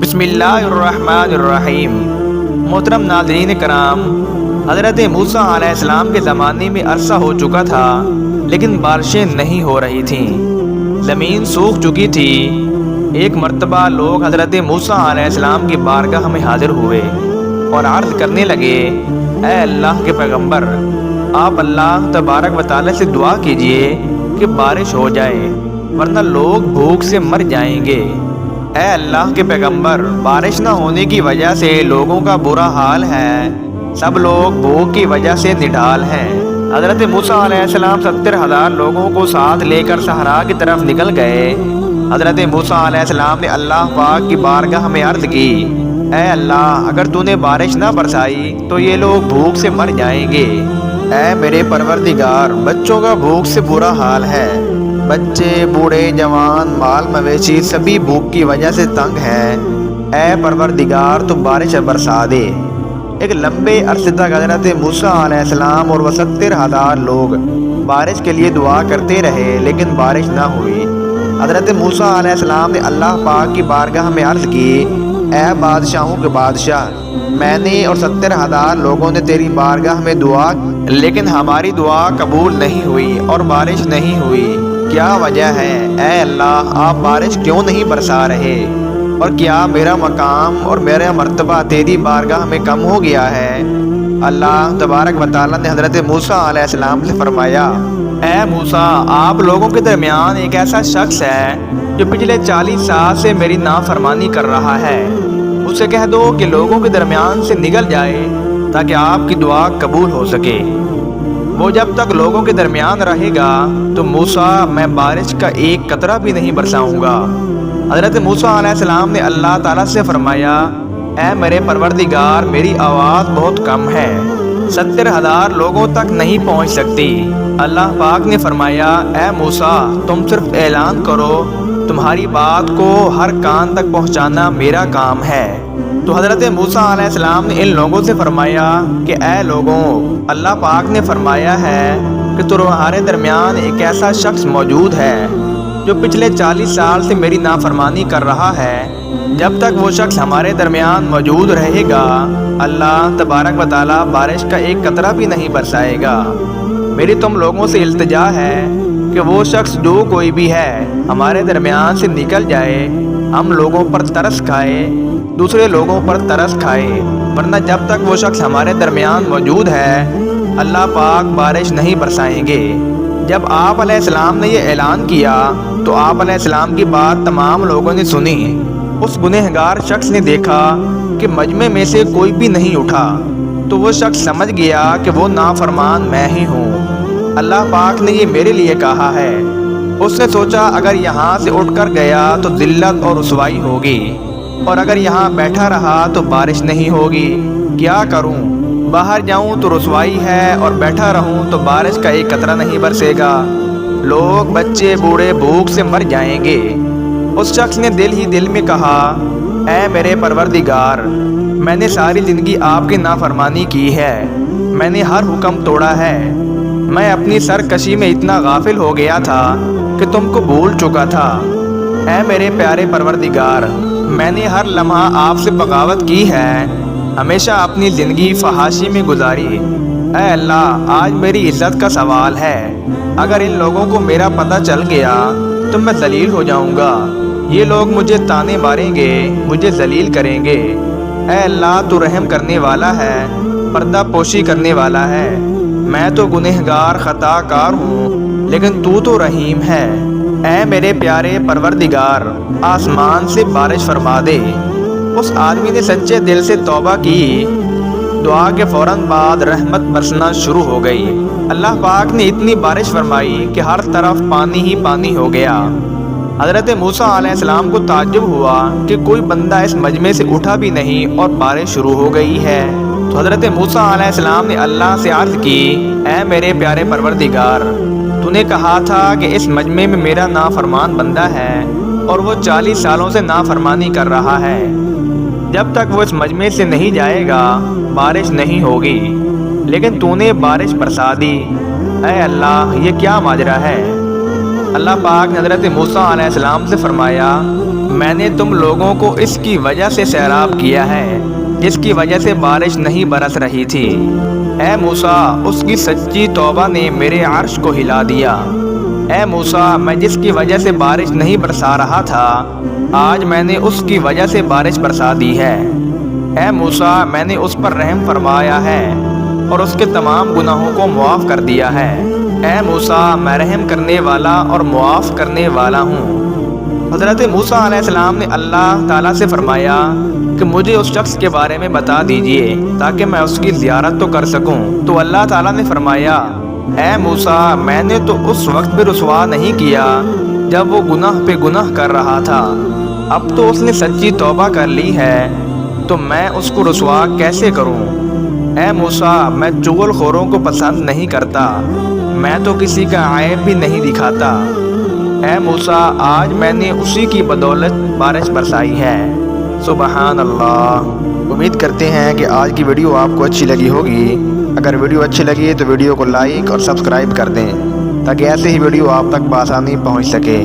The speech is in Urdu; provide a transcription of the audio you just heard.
بسم اللہ الرحمن الرحیم۔ محترم ناظرین کرام، حضرت موسیٰ علیہ السلام کے زمانے میں عرصہ ہو چکا تھا لیکن بارشیں نہیں ہو رہی تھیں، زمین سوکھ چکی تھی۔ ایک مرتبہ لوگ حضرت موسیٰ علیہ السلام کی بارگاہ میں حاضر ہوئے اور عرض کرنے لگے، اے اللہ کے پیغمبر، آپ اللہ تبارک و تعالی سے دعا کیجئے کہ بارش ہو جائے ورنہ لوگ بھوک سے مر جائیں گے۔ اے اللہ کے پیغمبر، بارش نہ ہونے کی وجہ سے لوگوں کا برا حال ہے، سب لوگ بھوک کی وجہ سے نڈال ہیں۔ حضرت موسیٰ علیہ السلام 70,000 لوگوں کو ساتھ لے کر صحرا کی طرف نکل گئے۔ حضرت موسیٰ علیہ السلام نے اللہ پاک کی بارگاہ میں عرض کی، اے اللہ، اگر تو نے بارش نہ برسائی تو یہ لوگ بھوک سے مر جائیں گے۔ اے میرے پروردگار، بچوں کا بھوک سے برا حال ہے، بچے، بوڑھے، جوان، مال مویشی سبھی بھوک کی وجہ سے تنگ ہیں۔ اے پروردگار، تو بارش برسا دے۔ ایک لمبے عرصے تک حضرت موسیٰ علیہ السلام اور وہ 70,000 لوگ بارش کے لیے دعا کرتے رہے لیکن بارش نہ ہوئی۔ حضرت موسیٰ علیہ السلام نے اللہ پاک کی بارگاہ میں عرض کی، اے بادشاہوں کے بادشاہ، میں نے اور 70,000 لوگوں نے تیری بارگاہ میں دعا لیکن ہماری دعا قبول نہیں ہوئی اور بارش نہیں ہوئی، کیا وجہ ہے؟ اے اللہ، آپ بارش کیوں نہیں برسا رہے؟ اور کیا میرا مقام اور میرا مرتبہ تیری بارگاہ میں کم ہو گیا ہے؟ اللہ تبارک و تعالیٰ نے حضرت موسیٰ علیہ السلام سے فرمایا، اے موسیٰ، آپ لوگوں کے درمیان ایک ایسا شخص ہے جو پچھلے 40 سال سے میری نافرمانی کر رہا ہے، اس سے کہہ دو کہ لوگوں کے درمیان سے نکل جائے تاکہ آپ کی دعا قبول ہو سکے۔ وہ جب تک لوگوں کے درمیان رہے گا تو موسیٰ، میں بارش کا ایک قطرہ بھی نہیں برساؤں گا۔ حضرت موسیٰ علیہ السلام نے اللہ تعالیٰ سے فرمایا، اے میرے پروردگار، میری آواز بہت کم ہے، 70,000 لوگوں تک نہیں پہنچ سکتی۔ اللہ پاک نے فرمایا، اے موسیٰ، تم صرف اعلان کرو، تمہاری بات کو ہر کان تک پہنچانا میرا کام ہے۔ تو حضرت موسیٰ علیہ السلام نے ان لوگوں سے فرمایا کہ اے لوگوں، اللہ پاک نے فرمایا ہے کہ تمہارے درمیان ایک ایسا شخص موجود ہے جو پچھلے 40 سال سے میری نافرمانی کر رہا ہے، جب تک وہ شخص ہمارے درمیان موجود رہے گا اللہ تبارک و تعالیٰ بارش کا ایک قطرہ بھی نہیں برسائے گا۔ میری تم لوگوں سے التجا ہے کہ وہ شخص جو کوئی بھی ہے ہمارے درمیان سے نکل جائے، ہم لوگوں پر ترس کھائے، دوسرے لوگوں پر ترس کھائے، ورنہ جب تک وہ شخص ہمارے درمیان موجود ہے اللہ پاک بارش نہیں برسائیں گے۔ جب آپ علیہ السلام نے یہ اعلان کیا تو آپ علیہ السلام کی بات تمام لوگوں نے سنی۔ اس گنہگار شخص نے دیکھا کہ مجمع میں سے کوئی بھی نہیں اٹھا تو وہ شخص سمجھ گیا کہ وہ نافرمان میں ہی ہوں، اللہ پاک نے یہ میرے لیے کہا ہے۔ اس نے سوچا اگر یہاں سے اٹھ کر گیا تو ذلت اور رسوائی ہوگی، اور اگر یہاں بیٹھا رہا تو بارش نہیں ہوگی، کیا کروں؟ باہر جاؤں تو رسوائی ہے اور بیٹھا رہوں تو بارش کا ایک قطرہ نہیں برسے گا، لوگ، بچے، بوڑھے بھوک سے مر جائیں گے۔ اس شخص نے دل ہی دل میں کہا، اے میرے پروردگار، میں نے ساری زندگی آپ کی نافرمانی کی ہے، میں نے ہر حکم توڑا ہے، میں اپنی سرکشی میں اتنا غافل ہو گیا تھا کہ تم کو بھول چکا تھا۔ اے میرے پیارے پروردگار، میں نے ہر لمحہ آپ سے بغاوت کی ہے، ہمیشہ اپنی زندگی فحاشی میں گزاری۔ اے اللہ، آج میری عزت کا سوال ہے، اگر ان لوگوں کو میرا پتہ چل گیا تو میں ذلیل ہو جاؤں گا، یہ لوگ مجھے تانے ماریں گے، مجھے ذلیل کریں گے۔ اے اللہ، تو رحم کرنے والا ہے، پردہ پوشی کرنے والا ہے، میں تو گنہگار خطا کار ہوں لیکن تو رحیم ہے۔ اے میرے پیارے پروردگار، آسمان سے بارش فرما دے۔ اس آدمی نے سچے دل سے توبہ کی، دعا کے فوراً بعد رحمت برسنا شروع ہو گئی۔ اللہ پاک نے اتنی بارش فرمائی کہ ہر طرف پانی ہی پانی ہو گیا۔ حضرت موسیٰ علیہ السلام کو تعجب ہوا کہ کوئی بندہ اس مجمع سے اٹھا بھی نہیں اور بارش شروع ہو گئی ہے۔ تو حضرت موسیٰ علیہ السلام نے اللہ سے عرض کی، اے میرے پیارے پروردگار، تو نے کہا تھا کہ اس مجمع میں میرا نافرمان بندہ ہے اور وہ 40 سالوں سے نافرمانی کر رہا ہے، جب تک وہ اس مجمع سے نہیں جائے گا بارش نہیں ہوگی، لیکن تو نے بارش برسا دی۔ اے اللہ، یہ کیا ماجرا ہے؟ اللہ پاک نے حضرت موسیٰ علیہ السلام سے فرمایا، میں نے تم لوگوں کو اس کی وجہ سے سیراب کیا ہے جس کی وجہ سے بارش نہیں برس رہی تھی۔ اے موسیٰ، اس کی سچی توبہ نے میرے عرش کو ہلا دیا۔ اے موسیٰ، میں جس کی وجہ سے بارش نہیں برسا رہا تھا، آج میں نے اس کی وجہ سے بارش برسا دی ہے۔ اے موسیٰ، میں نے اس پر رحم فرمایا ہے اور اس کے تمام گناہوں کو معاف کر دیا ہے۔ اے موسیٰ، میں رحم کرنے والا اور معاف کرنے والا ہوں۔ حضرت موسیٰ علیہ السلام نے اللہ تعالیٰ سے فرمایا کہ مجھے اس شخص کے بارے میں بتا دیجئے تاکہ میں اس کی زیارت تو کر سکوں۔ تو اللہ تعالیٰ نے فرمایا، اے موسیٰ، میں نے تو اس وقت بھی رسوا نہیں کیا جب وہ گناہ پہ گناہ کر رہا تھا، اب تو اس نے سچی توبہ کر لی ہے تو میں اس کو رسوا کیسے کروں؟ اے موسیٰ، میں چغل خوروں کو پسند نہیں کرتا، میں تو کسی کا عیب بھی نہیں دکھاتا۔ اے موسیٰ، آج میں نے اسی کی بدولت بارش برسائی ہے۔ سبحان اللہ۔ امید کرتے ہیں کہ آج کی ویڈیو آپ کو اچھی لگی ہوگی۔ اگر ویڈیو اچھی لگی تو ویڈیو کو لائک اور سبسکرائب کر دیں تاکہ ایسے ہی ویڈیو آپ تک بآسانی پہنچ سکے۔